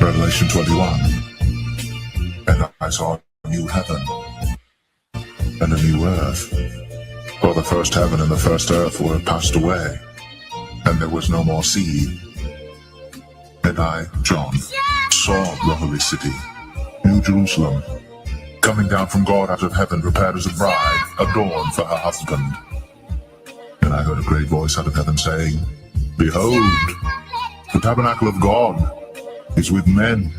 Revelation 21. And I saw a new heaven and a new earth. For the first heaven and the first earth were passed away, and there was no more sea. And I, John, saw the holy city, New Jerusalem, coming down from God out of heaven, prepared as a bride, adorned for her husband. And I heard a great voice out of heaven saying, Behold, the tabernacle of God is with men,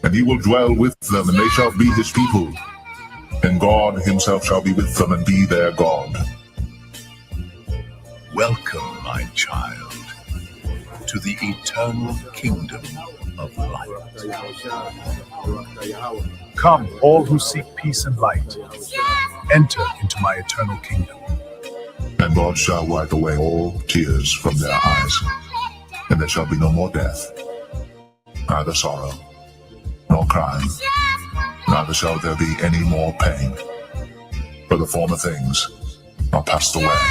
and he will dwell with them, and they shall be his people, and God himself shall be with them and be their God. Welcome, my child, to the eternal kingdom of light. Come, all who seek peace and light, enter into my eternal kingdom. And God shall wipe away all tears from their eyes, and there shall be no more death, neither sorrow, nor crying, neither shall there be any more pain, for the former things are passed away.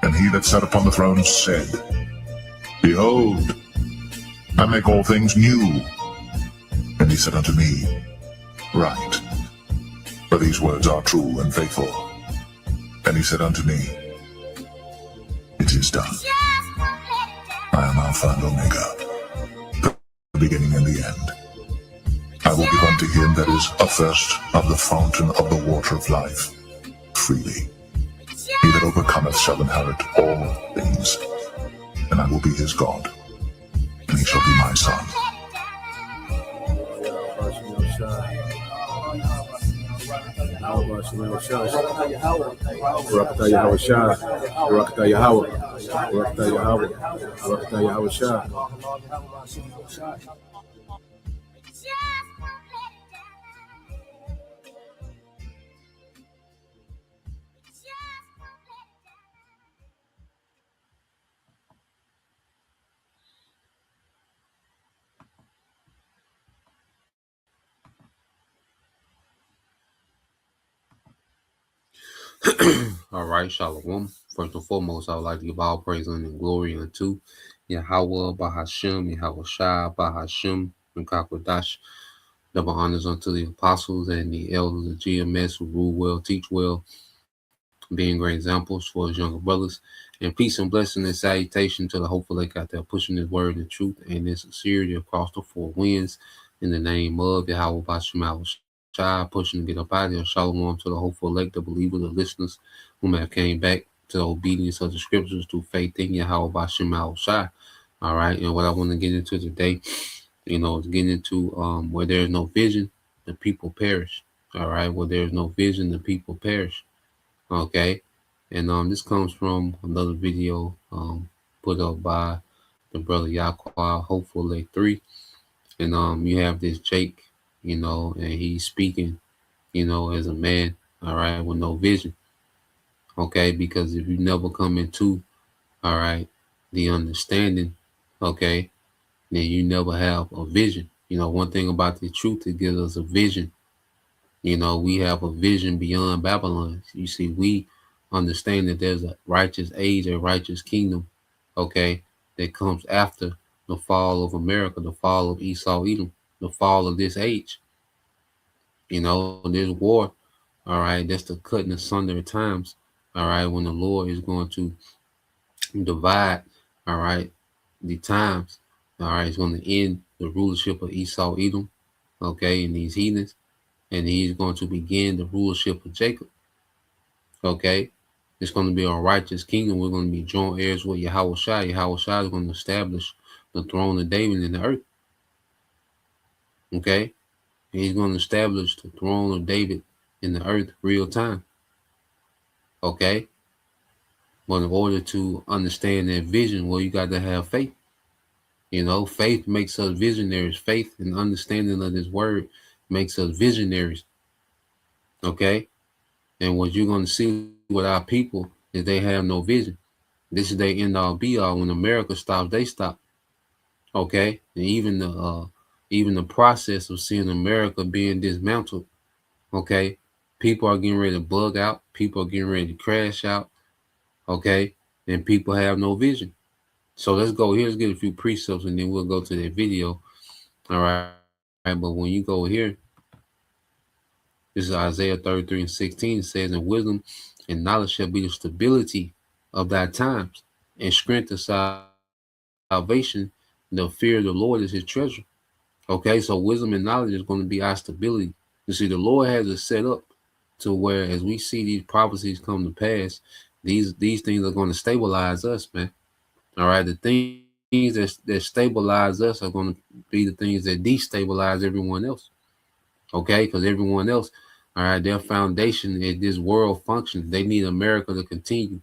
And he that sat upon the throne said, Behold, I make all things new. And he said unto me, Write, for these words are true and faithful. And he said unto me, It is done. I am Alpha and Omega, the beginning and the end. I will give unto him that is athirst of the fountain of the water of life freely. He that overcometh shall inherit all things, and I will be his God, and he shall be my son. All right, Shalom. First and foremost, I would like to give all praise and glory unto Yahweh, Bahashem, Yahweh Shai, Bahashem, and Kakwadash. Double honors unto the apostles and the elders of GMS who rule well, teach well, being great examples for his younger brothers. And peace and blessing and salutation to the hopeful lake out there pushing his word and truth and in sincerity across the four winds. In the name of Yahweh, Bahashem, Shai, pushing to get up out of here. Shalom to the hopeful elect, the believers, the listeners whom have came back to the obedience of the scriptures through faith in Yahweh Bashim Shai. All right, and what I want to get into today, is getting into where there is no vision, the people perish. All right, where there is no vision, the people perish. Okay, and this comes from another video put up by the brother Yaqua, Hopeful Lake 3, and you have this Jake, and he's speaking, as a man, all right, with no vision. Okay, because if you never come into, all right, the understanding, okay, then you never have a vision. One thing about the truth, it gives us a vision. We have a vision beyond Babylon. You see, we understand that there's a righteous age, a righteous kingdom, okay, that comes after the fall of America, the fall of Esau, Edom, the fall of this age. There's war, all right, that's the cutting asunder of times, all right, when the Lord is going to divide, all right, the times, all right, it's going to end the rulership of Esau, Edom, okay, and these heathens, and he's going to begin the rulership of Jacob, okay. It's going to be a righteous kingdom. We're going to be joint heirs with Yahweh Shai. Yahweh Shai is going to establish the throne of David in the earth, okay. And he's going to establish the throne of David in the earth real time, okay. But in order to understand that vision, well, you got to have faith. Faith makes us visionaries. Faith and understanding of this word makes us visionaries, okay. And what you're going to see with our people is they have no vision. This is their end all be all. When America stops, they stop, okay. And even the process of seeing America being dismantled, okay, people are getting ready to bug out. People are getting ready to crash out, okay, and people have no vision. So let's go here. Let's get a few precepts, and then we'll go to that video. All right. But when you go here, this is Isaiah 33:16. It says, "And wisdom and knowledge shall be the stability of thy times, and strength of salvation. The fear of the Lord is his treasure." Okay, so wisdom and knowledge is going to be our stability. You see, the Lord has it set up to where, as we see these prophecies come to pass, these things are going to stabilize us, man. All right, the things that stabilize us are going to be the things that destabilize everyone else. Okay, because everyone else, all right, their foundation is this world functions. They need America to continue.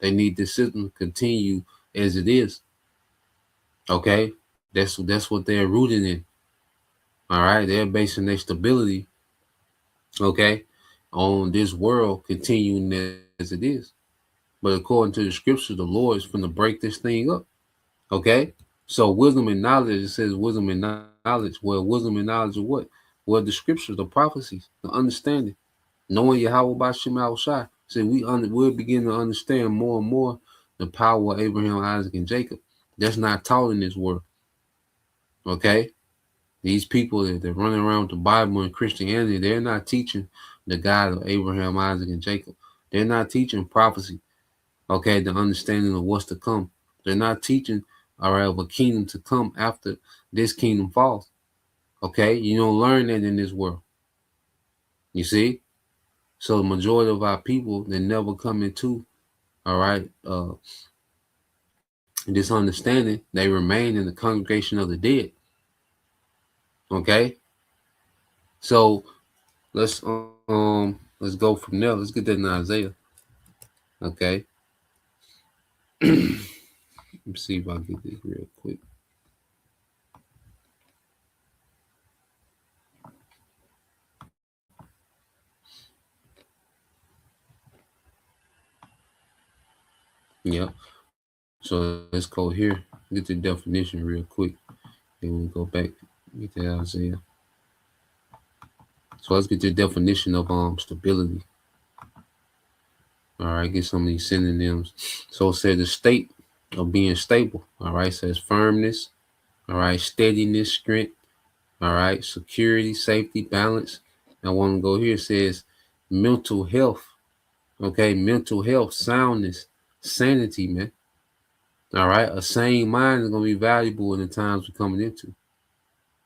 They need the system to continue as it is. Okay, that's what they're rooted in. All right, they're basing their stability, okay, on this world continuing as it is. But according to the scripture, the Lord is going to break this thing up. Okay, so wisdom and knowledge. It says wisdom and knowledge. Well, wisdom and knowledge of what? Well, the scriptures, the prophecies, the understanding, knowing Yahweh by Shema Shai. So we'll begin to understand more and more the power of Abraham, Isaac, and Jacob. That's not taught in this world. Okay, these people that running around with the Bible and Christianity, they're not teaching the God of Abraham, Isaac, and Jacob. They're not teaching prophecy. Okay, the understanding of what's to come. They're not teaching, all right, of a kingdom to come after this kingdom falls. Okay, you don't learn that in this world. You see? So the majority of our people, they never come into, all right, this understanding. They remain in the congregation of the dead. Okay? So let's go from there. Let's get that in Isaiah. Okay. Let me see if I get this real quick. Yep. So let's go here, get the definition real quick. Then we'll go back, get to Isaiah. So let's get the definition of stability. All right, get some of these synonyms. So it says the state of being stable. All right, it says firmness. All right, steadiness, strength. All right, security, safety, balance. I want to go here. It says mental health. Okay, mental health, soundness, sanity, man. All right, a sane mind is going to be valuable in the times we're coming into.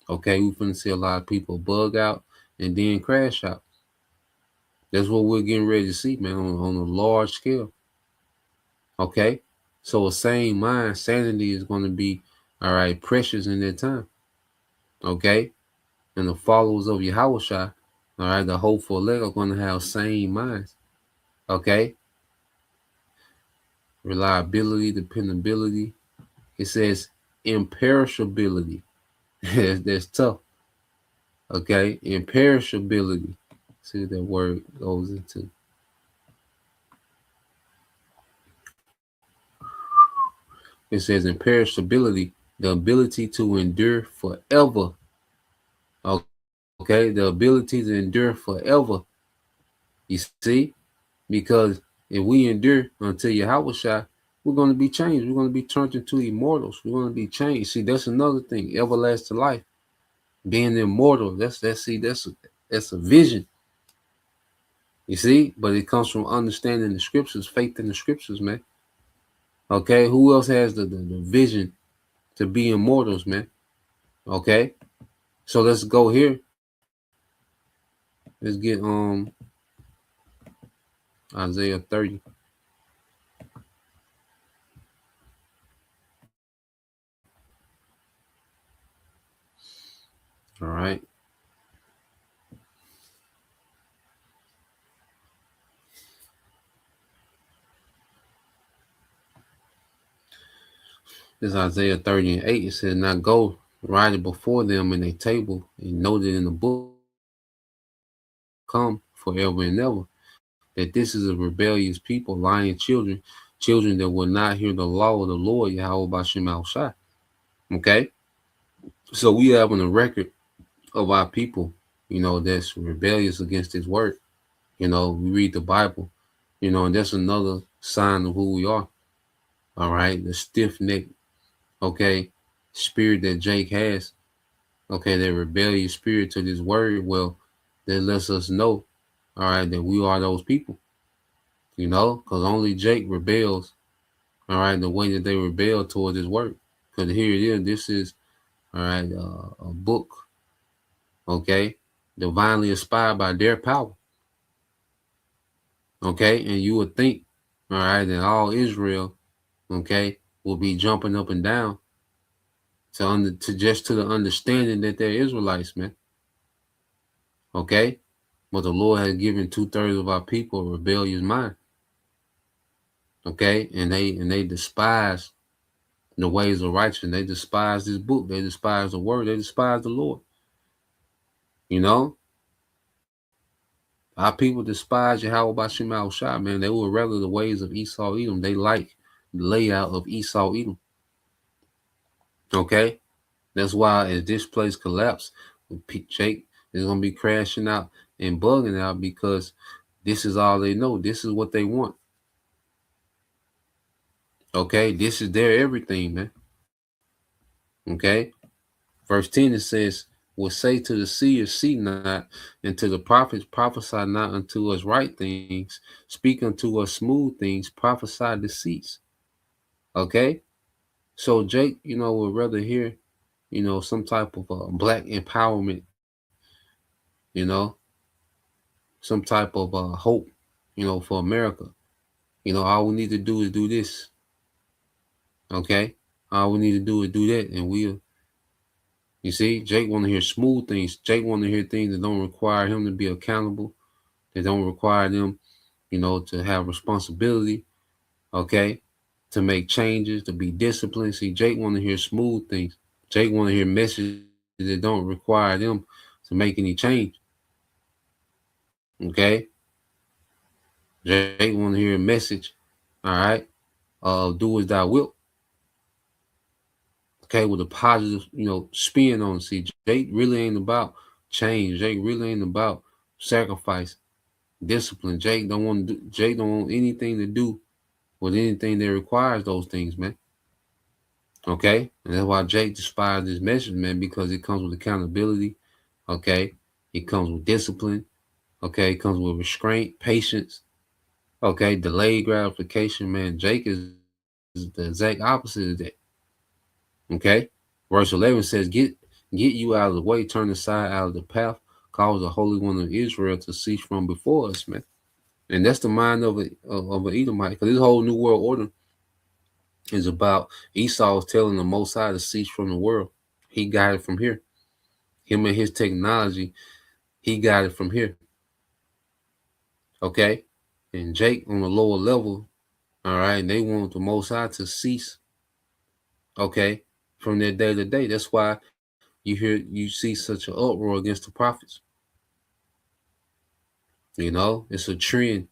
Okay, we're going to see a lot of people bug out and then crash out. That's what we're getting ready to see, man, on a large scale. Okay, so a sane mind, sanity is going to be, all right, precious in that time. Okay, and the followers of Yahushua, all right, the hopeful elect are going to have sane minds. Okay, reliability, dependability. It says imperishability. That's tough. Okay, imperishability. See what that word goes into. It says imperishability, the ability to endure forever. Okay, the ability to endure forever. You see, because if we endure until Yahushua, we're going to be changed. We're going to be turned into immortals. We're going to be changed. See, that's another thing. Everlasting life, being immortal. That's a vision. You see, but it comes from understanding the scriptures, faith in the scriptures, man. Okay, who else has the vision to be immortals, man? Okay, so let's go here. Let's get Isaiah 30. All right. This is Isaiah 30:8. It says, "Now go, write it before them in a table, and note it in the book, come forever and ever, that this is a rebellious people, lying children, children that will not hear the law of the Lord, Yahweh Bashem Al Shai." Okay? So we have on the record of our people, that's rebellious against his word. We read the Bible, and that's another sign of who we are. All right, the stiff neck, okay, spirit that Jake has, okay, that rebellious spirit to this word, well, that lets us know, all right, that we are those people, you know, because only Jake rebels, all right, the way that they rebel towards his word. Because here it is, this is, all right, a book, okay, divinely inspired by their power, okay, and you would think, all right, that all Israel, okay, will be jumping up and down to just to the understanding that they're Israelites, man. Okay? But the Lord has given 2/3 of our people a rebellious mind. Okay? And they despise the ways of righteousness. They despise this book. They despise the word. They despise the Lord. You know? Our people despise Yahweh Bashim al Shah, man. They would rather the ways of Esau Edom. They like the layout of Esau Edom. Okay? That's why as this place collapsed, Jake is gonna be crashing out and bugging out because this is all they know. This is what they want. Okay, this is their everything, man. Okay, verse 10 it says, "Will say to the seers, see not, and to the prophets, prophesy not unto us right things, speak unto us smooth things, prophesy deceits." Okay, so Jake, you know, would rather hear, you know, some type of black empowerment, you know, some type of hope, you know, for America. You know, all we need to do is do this. Okay, all we need to do is do that, and we'll. You see, Jake want to hear smooth things. Jake want to hear things that don't require him to be accountable. That don't require them, you know, to have responsibility. Okay, to make changes, to be disciplined. See, Jake want to hear smooth things. Jake want to hear messages that don't require them to make any change. Okay, Jake want to hear a message. All right, do as thou wilt. Okay, with a positive, you know, spin on it. See, Jake really ain't about change. Jake really ain't about sacrifice, discipline. Jake don't want anything to do with anything that requires those things, man. Okay, and that's why Jake despises this message, man, because it comes with accountability. Okay, it comes with discipline. Okay, it comes with restraint, patience. Okay, delayed gratification, man. Jake is the exact opposite of that. Okay, verse 11 says, "Get you out of the way, turn aside out of the path, cause the Holy One of Israel to cease from before us," man. And that's the mind of an Edomite, because this whole new world order is about Esau telling the Most High to cease from the world. He got it from here. Him and his technology, he got it from here. Okay, and Jake on the lower level, all right, they want the Most High to cease. Okay, from their day to day. That's why you see such an uproar against the prophets. You know, it's a trend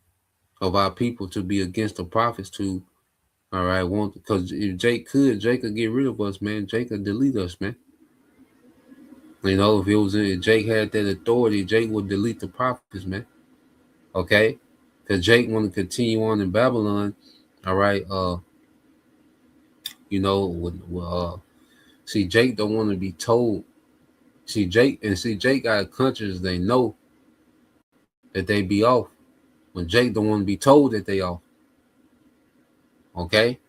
of our people to be against the prophets, to all right, want, because if Jake could get rid of us, man. Jake could delete us, man. You know, if Jake had that authority, Jake would delete the prophets, man. Okay, because Jake want to continue on in Babylon. All right, you know, see, Jake don't want to be told. See, Jake got a conscience. They know that they be off. When Jake don't want to be told that they off. Okay?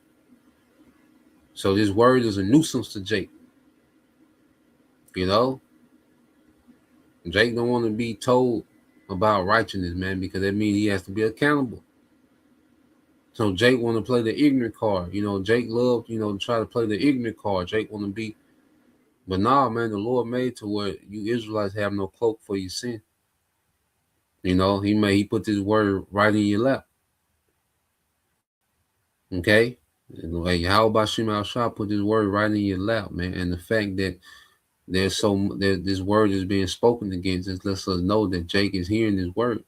So this word is a nuisance to Jake. You know? Jake don't want to be told about righteousness, man, because that means he has to be accountable. So Jake want to play the ignorant card. You know, Jake loved, you know, to try to play the ignorant card. Jake want to be, but nah, man, the Lord made to where you Israelites have no cloak for your sin. You know, he put this word right in your lap. Okay? Like, how about Shema Al-Shah put this word right in your lap, man? And the fact that this word is being spoken against, it lets us know that Jake is hearing this word.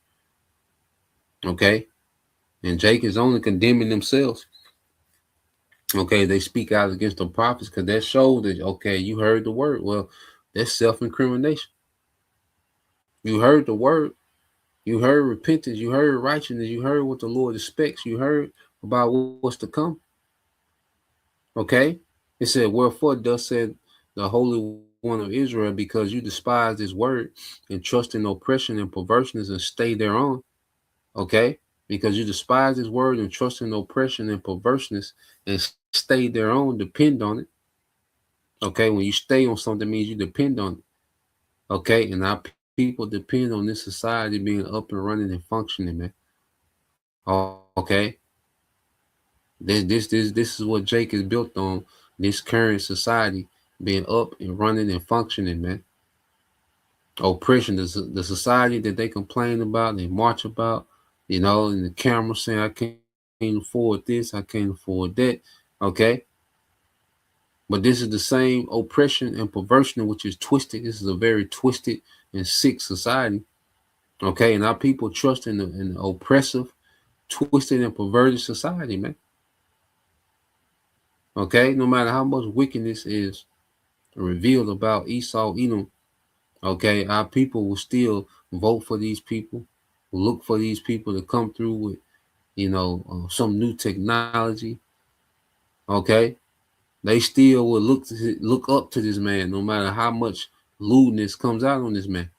Okay? And Jake is only condemning themselves. Okay, they speak out against the prophets because that shows that, okay, you heard the word. Well, that's self-incrimination. You heard the word. You heard repentance. You heard righteousness. You heard what the Lord expects. You heard about what's to come. Okay? It said, "Wherefore thus said the Holy One of Israel, because you despise His word and trust in oppression and perverseness and stay thereon." Okay, because you despise His word and trust in oppression and perverseness and stay thereon, depend on it. Okay, when you stay on something, means you depend on it. Okay, and our people depend on this society being up and running and functioning, man. Okay, this is what Jake is built on. This current society being up and running and functioning, man. Oppression, the society that they complain about, they march about, and the camera saying, "I can't afford this, I can't afford that." Okay, but this is the same oppression and perversion, which is twisted. This is a very twisted and sick society. Okay, and our people trust in the oppressive, twisted, and perverted society, man. Okay, no matter how much wickedness is revealed about Esau, Edom, okay, our people will still vote for these people, look for these people to come through with, some new technology. Okay, they still will look up to this man, no matter how much lewdness comes out on this man.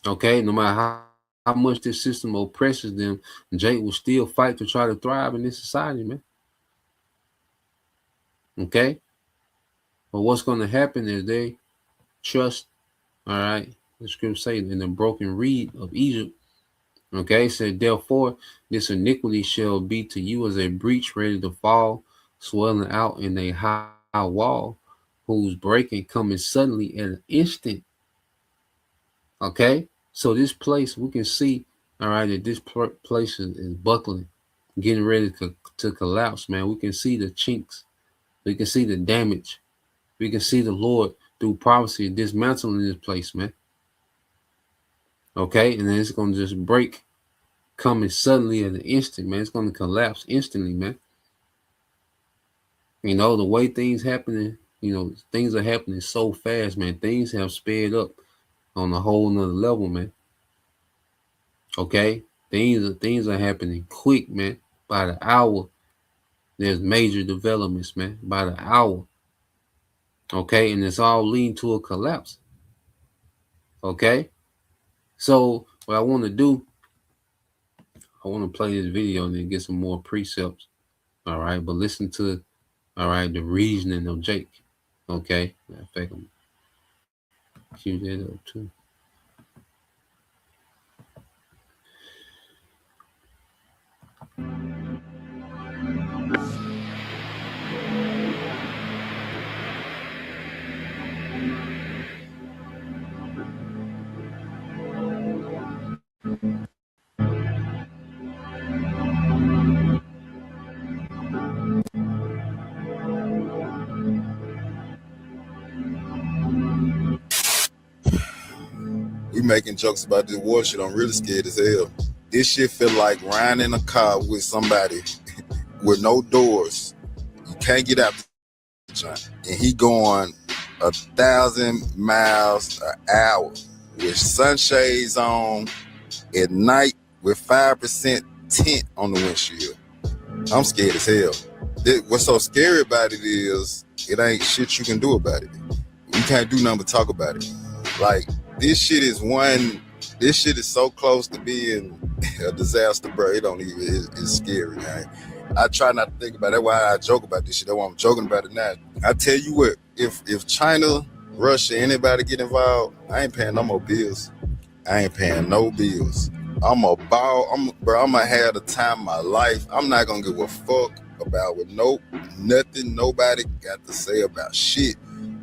Okay, no matter how much this system oppresses them, Jake will still fight to try to thrive in this society, man. Okay, but what's going to happen is they trust. All right, the scripture say in the broken reed of Egypt. Okay, it said, "Therefore, this iniquity shall be to you as a breach ready to fall, swelling out in a high wall, whose breaking coming suddenly at an instant." Okay, so this place we can see, all right, that this place is buckling, getting ready to collapse, man. We can see the chinks, we can see the damage, we can see the Lord through prophecy dismantling this place, man. Okay, and then it's going to just break, coming suddenly at an instant, man. It's going to collapse instantly, man. The way things happening, things are happening so fast, man. Things have sped up on a whole nother level, man. Okay, things are happening quick, man. By the hour, there's major developments, man. By the hour, okay, and it's all leading to a collapse. Okay, so what I want to do, I want to play this video and then get some more precepts. All right, but listen to, all right, the reasoning of Jake. Okay, matter of fact, I'm cue that up too. We making jokes about this war shit. I'm really scared as hell. This shit feel like riding in a car with somebody with no doors. You can't get out the joint. And he going 1,000 miles an hour with sunshades on at night with 5% tint on the windshield. I'm scared as hell. What's so scary about it is it ain't shit you can do about it. You can't do nothing but talk about it. Like, this shit is so close to being a disaster, bro. It don't even, it's scary, man. I try not to think about it. That's why I joke about this shit. That's why I'm joking about it now. I tell you what, if China, Russia, anybody get involved, I ain't paying no more bills. I ain't paying no bills. I'm gonna have the time of my life. I'm not gonna give a fuck about what nothing nobody got to say about shit.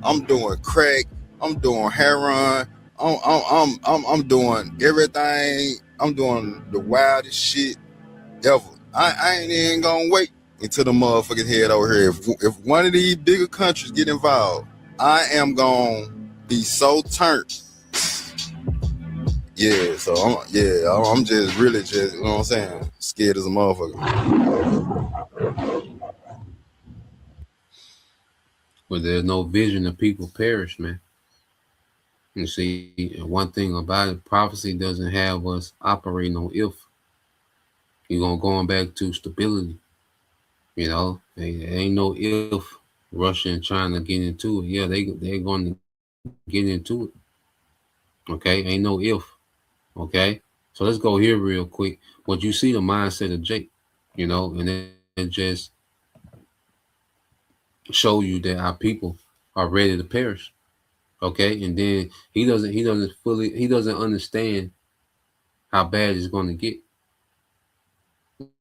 I'm doing crack. I'm doing heroin. I'm doing everything. I'm doing the wildest shit ever. I ain't even gonna wait until the motherfuckers head over here. If one of these bigger countries get involved, I am gonna be so turned. Yeah, so I'm just really you know what I'm saying, scared as a motherfucker. Where there's no vision, the people perish, man. You see, one thing about it, prophecy doesn't have us operating on if. You're going back to stability. You know, there ain't no if Russia and China get into it. Yeah, they're going to get into it. Okay, ain't no if. Okay, so let's go here real quick. But you see the mindset of Jake, you know, and it just show you that our people are ready to perish. Okay, and then he doesn't understand how bad it's going to get.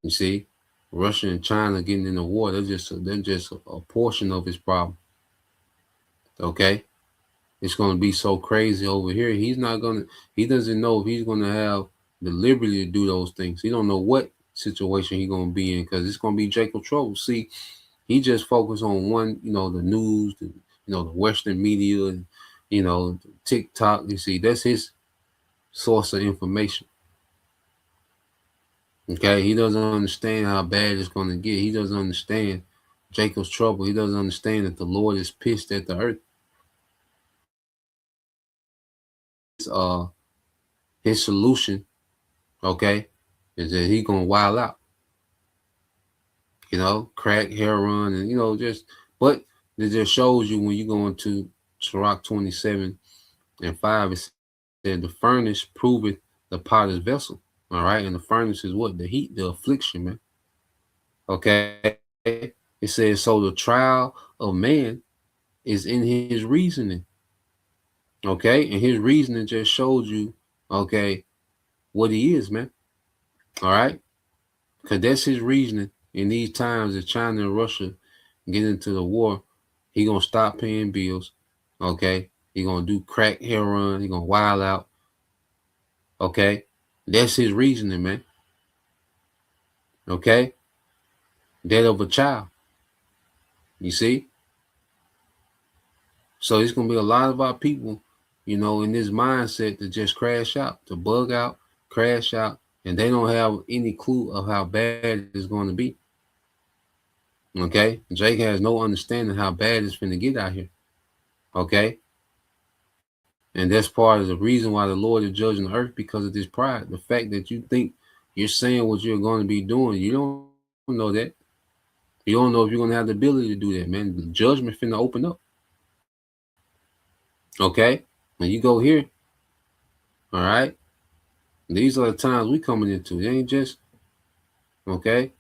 You see, Russia and China getting in the war, they're just a portion of his problem. Okay, it's going to be so crazy over here. He doesn't know if he's going to have the liberty to do those things. He don't know what situation he's going to be in because it's going to be Jacob trouble. See, he just focused on one, the news, the Western media, and TikTok. You see, that's his source of information. Okay, he doesn't understand how bad it's going to get. He doesn't understand Jacob's trouble. He doesn't understand that the Lord is pissed at the earth. Uh, his solution, okay, is that he gonna wild out. Crack, heroin, and but it just shows you when you go into Sirach 27:5, it said the furnace proveth the potter's vessel. All right, and the furnace is what? The heat, the affliction, man. Okay. It says, so the trial of man is in his reasoning. Okay, and his reasoning just shows you, okay, what he is, man. All right, because that's his reasoning. In these times, if China and Russia get into the war, he gonna stop paying bills. Okay, he gonna do crack, heroin. He gonna wild out. Okay, that's his reasoning, man. Okay, death of a child. You see, so it's gonna be a lot of our people, in this mindset to just crash out, to bug out, crash out, and they don't have any clue of how bad it's going to be. Okay, Jake has no understanding how bad it's going to get out here. Okay, and that's part of the reason why the Lord is judging the earth, because of this pride. The fact that you think you're saying what you're going to be doing, you don't know that. You don't know if you're going to have the ability to do that, man. The judgment finna open up. Okay, when you go here, all right, these are the times we coming into. It ain't just, okay.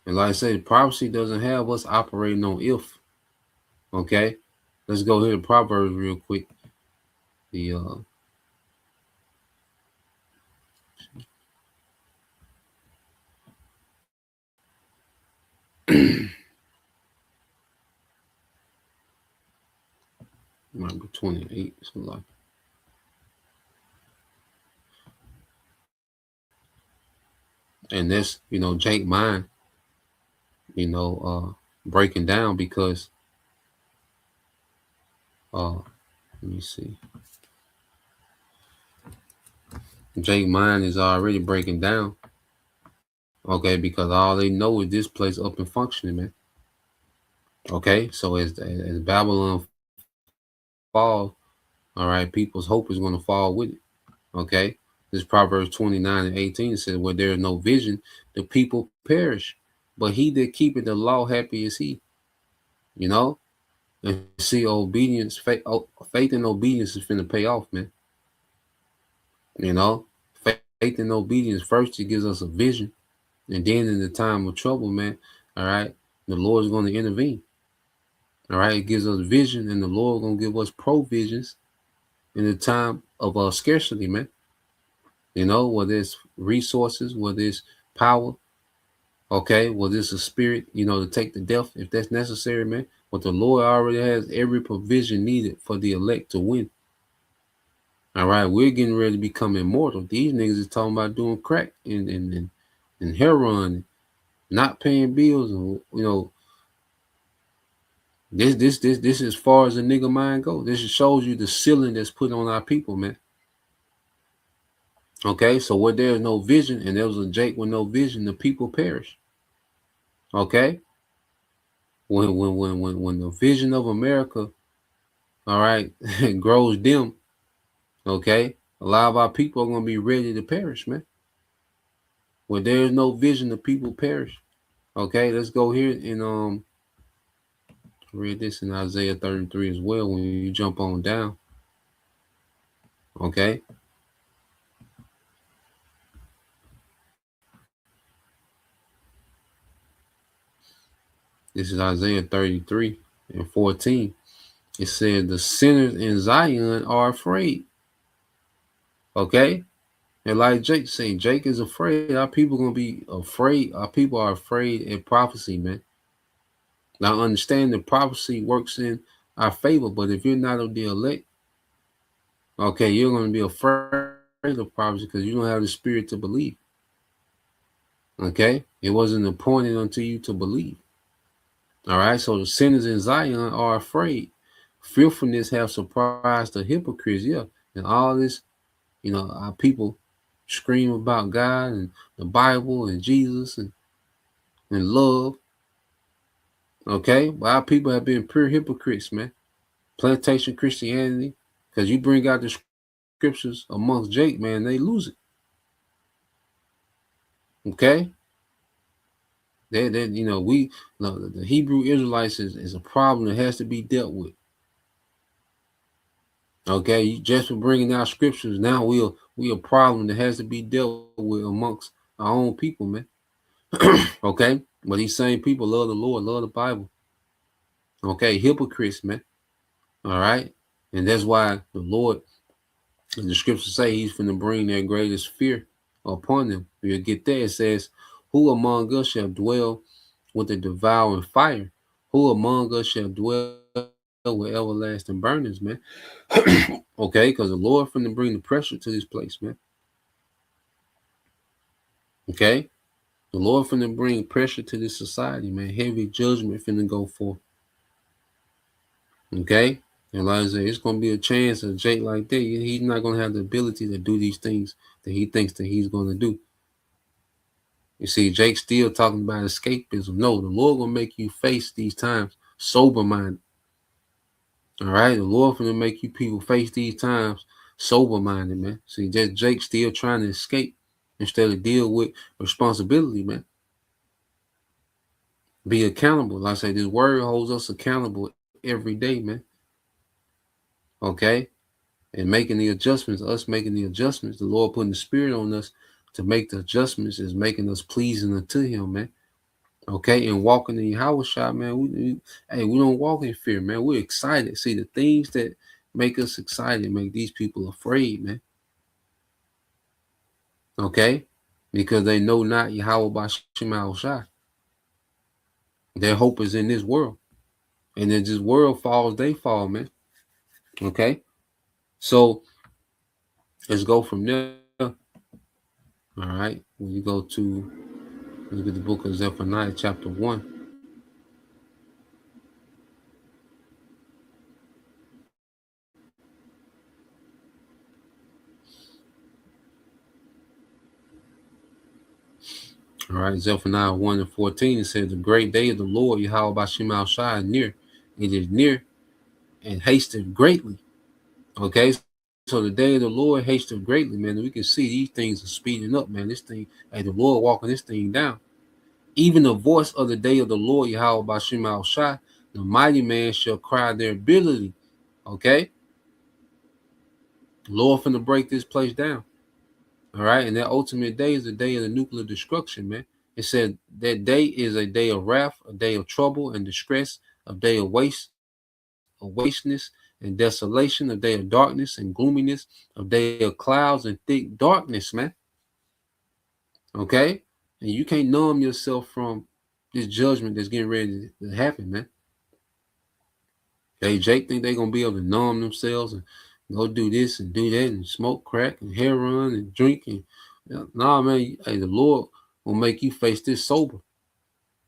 And like I said, prophecy doesn't have us operating on if. Okay, let's go here to Proverbs real quick. The number 28. So like, and that's Jake mind, breaking down because let me see. Jake mind is already breaking down. Okay, because all they know is this place up and functioning, man. Okay, so as Babylon falls, all right, people's hope is going to fall with it. Okay, this Proverbs 29:18 says, where there is no vision, the people perish, but he that keepeth the law, happy is he. And see, obedience, faith and obedience is finna pay off, man. Faith and obedience, first it gives us a vision, and then in the time of trouble, man, all right, the Lord is going to intervene. All right, it gives us vision, and the Lord going to give us provisions in the time of scarcity, man. Whether it's resources, whether it's power, okay, whether it's a spirit, to take the death if that's necessary, man. But the Lord already has every provision needed for the elect to win. All right, we're getting ready to become immortal. These niggas is talking about doing crack and heroin, not paying bills, and this is as far as the nigga mind goes. This shows you the ceiling that's put on our people, man. Okay, so where there is no vision, and there was a Jake with no vision, the people perish. Okay, when the vision of America, all right, grows dim, okay, a lot of our people are gonna be ready to perish, man. Where there is no vision, the people perish. Okay, let's go here and read this in Isaiah 33 as well when you jump on down. Okay. This is Isaiah 33 and 14. It says, the sinners in Zion are afraid. Okay? And like Jake said, Jake is afraid. Our people going to be afraid. Our people are afraid in prophecy, man. Now, understand that prophecy works in our favor, but if you're not of the elect, okay, you're going to be afraid of prophecy because you don't have the spirit to believe. Okay? It wasn't appointed unto you to believe. All right? So the sinners in Zion are afraid. Fearfulness have surprised the hypocrites, yeah. And all this, our people scream about God and the Bible and Jesus and love. Okay? But our people have been pure hypocrites, man. Plantation Christianity. Because you bring out the scriptures amongst Jake, man, they lose it. Okay? The Hebrew Israelites is a problem that has to be dealt with. Okay, just for bringing out scriptures, now we a problem that has to be dealt with amongst our own people, man. Okay, but these same people love the Lord, love the Bible. Okay, hypocrites, man. All right, and that's why the Lord, and the scriptures say, He's finna bring their greatest fear upon them. You'll get there. It says, "Who among us shall dwell with the devouring fire? Who among us shall dwell with everlasting burnings, man?" Okay, because the Lord finna bring the pressure to this place, man. Okay, the Lord finna bring pressure to this society, man. Heavy judgment finna go forth. Okay, and like I said, it's gonna be a chance of Jake like that. He's not gonna have the ability to do these things that he thinks that he's gonna do. You see, Jake's still talking about escapism. No, the Lord gonna make you face these times sober-minded. All right, the Lord finna make you people face these times sober-minded, man. See, just Jake still trying to escape instead of deal with responsibility, man. Be accountable. Like I say, this word holds us accountable every day, man. Okay, and making the adjustments, us making the adjustments, the Lord putting the Spirit on us to make the adjustments is making us pleasing unto Him, man. Okay, and walking in Yahweh shot, man. We don't walk in fear, man. We're excited. See, the things that make us excited make these people afraid, man. Okay, because they know not Yahweh by Shema Shai. Their hope is in this world, and as this world falls, they fall, man. Okay, so let's go from there. All right, when you go to look at the book of Zephaniah, chapter 1. All right, Zephaniah 1 and 14, it says, the great day of the Lord, Yahweh Bashim Al Shai, is near. It is near and hasted greatly. Okay, so the day of the Lord hasted greatly, man. We can see these things are speeding up, man. This thing, hey, the Lord walking this thing down. Even the voice of the day of the Lord, Yahweh Bashim Al Shai, the mighty man shall cry their ability. Okay, Lord finna break this place down. All right, and that ultimate day is the day of the nuclear destruction, man. It said that day is a day of wrath, a day of trouble and distress, a day of wasteness and desolation, a day of darkness and gloominess, a day of clouds and thick darkness, man. Okay? And you can't numb yourself from this judgment that's getting ready to happen, man. Hey, Jake think they're gonna be able to numb themselves and go do this and do that and smoke crack and heroin and drink and nah, man. Hey, the Lord will make you face this sober.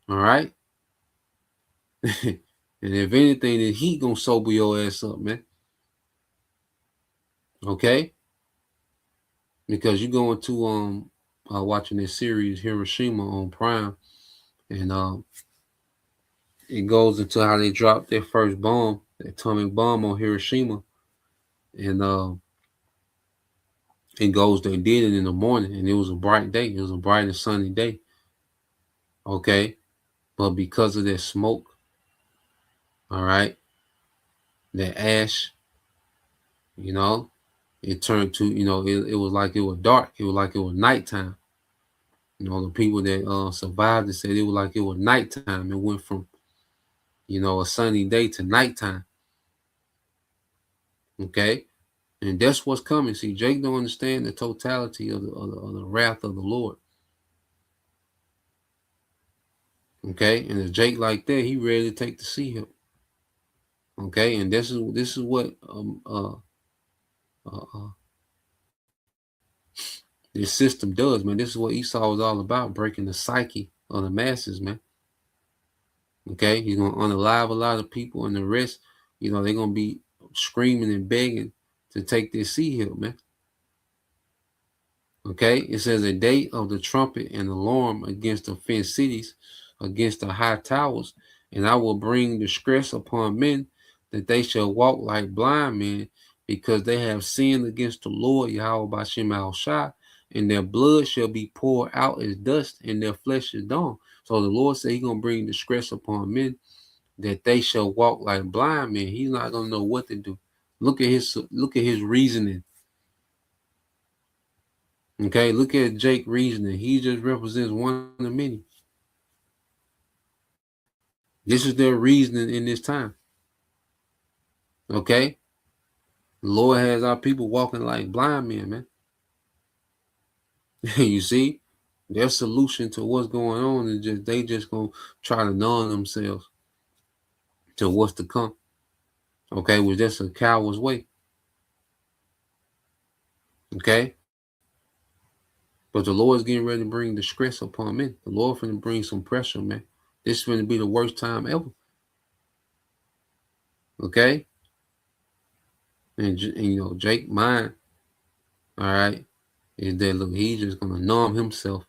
All right. And if anything, then He gonna sober your ass up, man. Okay. Because you're going to watching this series Hiroshima on Prime, and it goes into how they dropped their first bomb, the atomic bomb on Hiroshima, and it goes they did it in the morning, and it was a bright day. It was a bright and sunny day. Okay, But because of that smoke, all right, that ash, it turned to, it was like it was dark. It was like it was nighttime. The people that survived it said it was like it was nighttime. It went from, a sunny day to nighttime. Okay? And that's what's coming. See, Jake don't understand the totality of the wrath of the Lord. Okay? And a Jake like that, he ready to take the sea help. Okay? And this is what this system does, man. This is what Esau is all about, breaking the psyche of the masses, man. Okay? He's going to unalive a lot of people, and the rest, they're going to be screaming and begging to take this sea help, man. Okay? It says a day of the trumpet and alarm against the fenced cities, against the high towers, and I will bring distress upon men, that they shall walk like blind men, because they have sinned against the Lord Yahweh Bashem Al-Shai, and their blood shall be poured out as dust, and their flesh is dawn. So the Lord said he's going to bring distress upon men, that they shall walk like blind men. He's not going to know what to do. Look at his reasoning. Okay, look at Jake reasoning. He just represents one of many. This is their reasoning in this time. Okay? The Lord has our people walking like blind men, man. You see? Their solution to what's going on is they just gonna try to numb themselves to what's to come. Okay, which that's a coward's way. Okay? But the Lord is getting ready to bring distress upon men. The Lord finna bring some pressure, man. This is finna be the worst time ever. Okay? And Jake mind, all right, is that look, he's just gonna numb himself,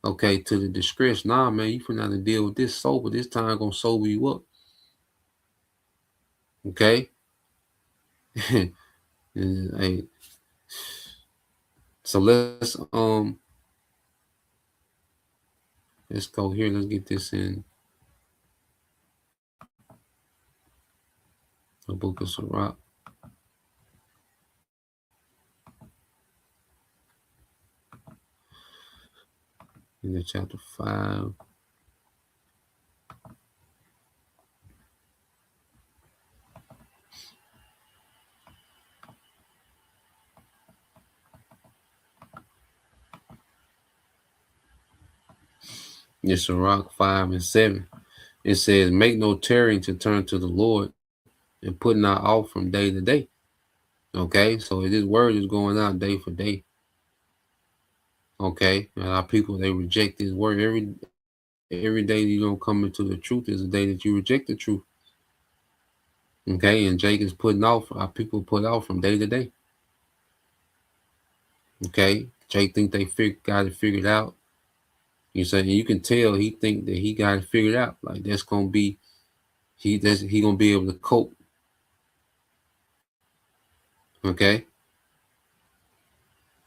okay, to the distress. Nah, man, you finna have to deal with this sober. This time gonna sober you up. Okay? Hey, so let's go here. Let's get this in the book of Sirach. In the chapter 5. It's Sirach 5 and 7. It says, make no tarrying to turn to the Lord, and put not off from day to day. Okay, so this word is going out day for day. Okay, and our people, they reject this word. Every day you don't come into the truth is a day that you reject the truth. Okay, and Jake is putting off, our people put off from day to day. Okay, Jake think they got it figured out. You say, you can tell he think that he got it figured out. Like that's gonna be, he gonna be able to cope. Okay.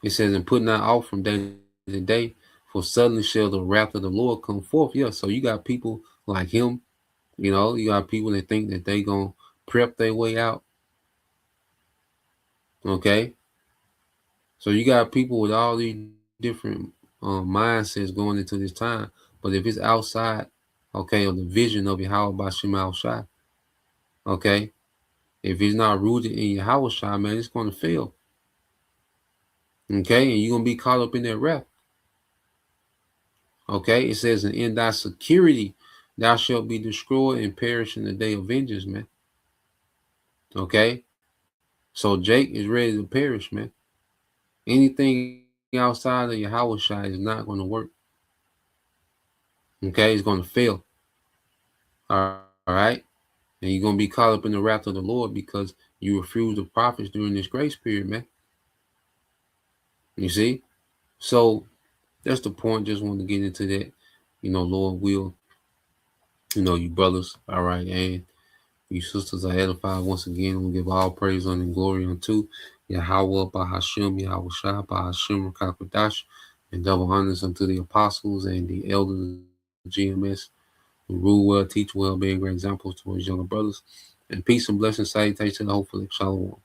It says, and put not off from day to day, for suddenly shall the wrath of the Lord come forth. Yeah, so you got people like him, you got people that think that they gonna prep their way out. Okay. So you got people with all these different mindsets going into this time. But if it's outside, okay, of the vision of Yahweh Bashem Al-Shai, okay, if it's not rooted in Yahweh Shai, man, it's going to fail. Okay, and you're going to be caught up in that wrath. Okay, it says, and in thy security thou shalt be destroyed and perish in the day of vengeance, man. Okay, so Jake is ready to perish, man. Anything outside of Yahweh Shai is not going to work. Okay, it's going to fail. All right, and you're going to be caught up in the wrath of the Lord because you refuse the prophets during this grace period, man. You see? So that's the point. Just wanted to get into that. Lord will, you brothers, all right, and you sisters are edified once again. We'll give all praise and glory unto Yahweh Bahashem, Yahweh Shai, Bahashem, Rakakwadash, and double honors unto the apostles and the elders of GMS. We rule well, teach well, being great examples to his younger brothers. And peace and blessings, salutation, hopefully, shalom.